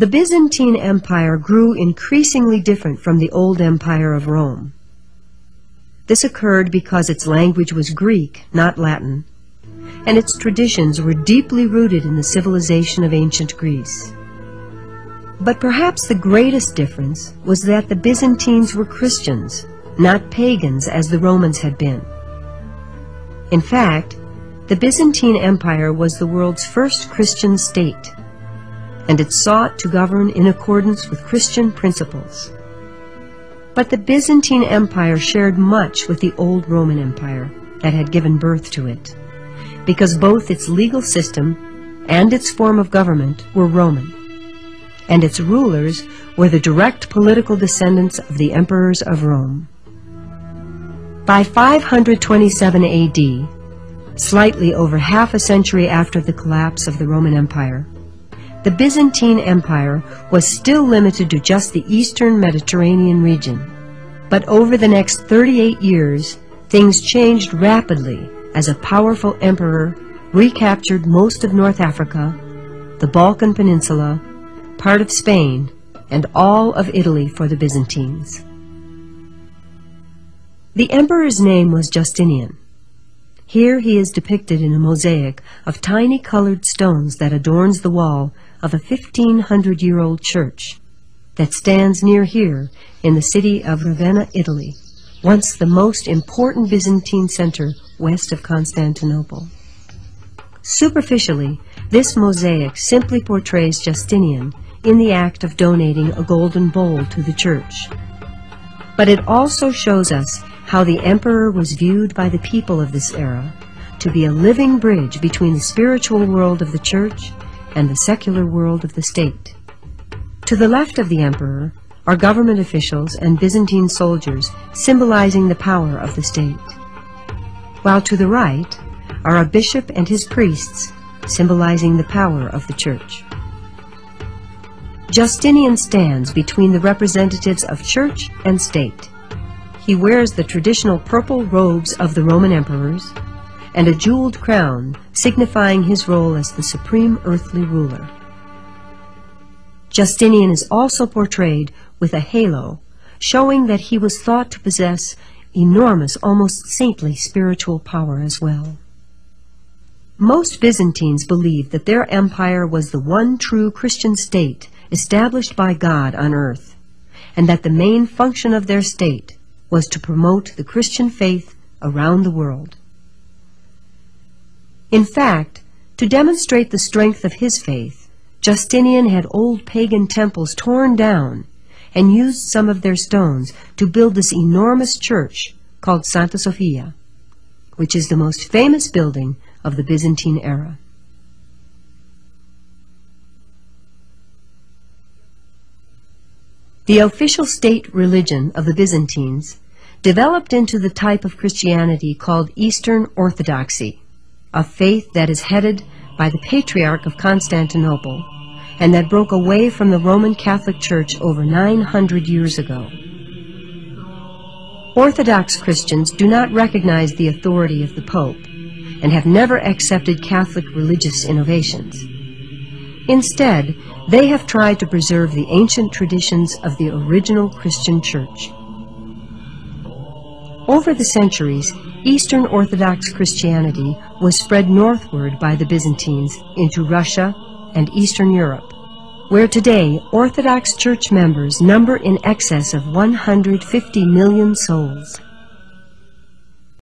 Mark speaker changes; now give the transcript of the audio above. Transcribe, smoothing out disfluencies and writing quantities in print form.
Speaker 1: The Byzantine Empire grew increasingly different from the old Empire of Rome. This occurred because its language was Greek, not Latin, and its traditions were deeply rooted in the civilization of ancient Greece. But perhaps the greatest difference was that the Byzantines were Christians, not pagans as the Romans had been. In fact, the Byzantine Empire was the world's first Christian state, and it sought to govern in accordance with Christian principles. But the Byzantine Empire shared much with the old Roman Empire that had given birth to it, because both its legal system and its form of government were Roman, and its rulers were the direct political descendants of the emperors of Rome. By 527 AD, slightly over half a century after the collapse of the Roman Empire, the Byzantine Empire was still limited to just the eastern Mediterranean region. But over the next 38 years, things changed rapidly as a powerful emperor recaptured most of North Africa, the Balkan Peninsula, part of Spain, and all of Italy for the Byzantines. The emperor's name was Justinian. Here he is depicted in a mosaic of tiny colored stones that adorns the wall of a 1,500-year-old church that stands near here in the city of Ravenna, Italy, once the most important Byzantine center west of Constantinople. Superficially, this mosaic simply portrays Justinian in the act of donating a golden bowl to the church. But it also shows us how the emperor was viewed by the people of this era to be a living bridge between the spiritual world of the church and the secular world of the state. To the left of the emperor are government officials and Byzantine soldiers symbolizing the power of the state, while to the right are a bishop and his priests symbolizing the power of the church. Justinian stands between the representatives of church and state. He wears the traditional purple robes of the Roman emperors and a jeweled crown signifying his role as the supreme earthly ruler. Justinian is also portrayed with a halo, showing that he was thought to possess enormous, almost saintly spiritual power as well. Most Byzantines believed that their empire was the one true Christian state established by God on earth, and that the main function of their state was to promote the Christian faith around the world. In fact, to demonstrate the strength of his faith, Justinian had old pagan temples torn down and used some of their stones to build this enormous church called Santa Sofia, which is the most famous building of the Byzantine era. The official state religion of the Byzantines developed into the type of Christianity called Eastern Orthodoxy, a faith that is headed by the Patriarch of Constantinople and that broke away from the Roman Catholic Church over 900 years ago. Orthodox Christians do not recognize the authority of the Pope and have never accepted Catholic religious innovations. Instead, they have tried to preserve the ancient traditions of the original Christian Church. Over the centuries, Eastern Orthodox Christianity was spread northward by the Byzantines into Russia and Eastern Europe, where today Orthodox Church members number in excess of 150 million souls.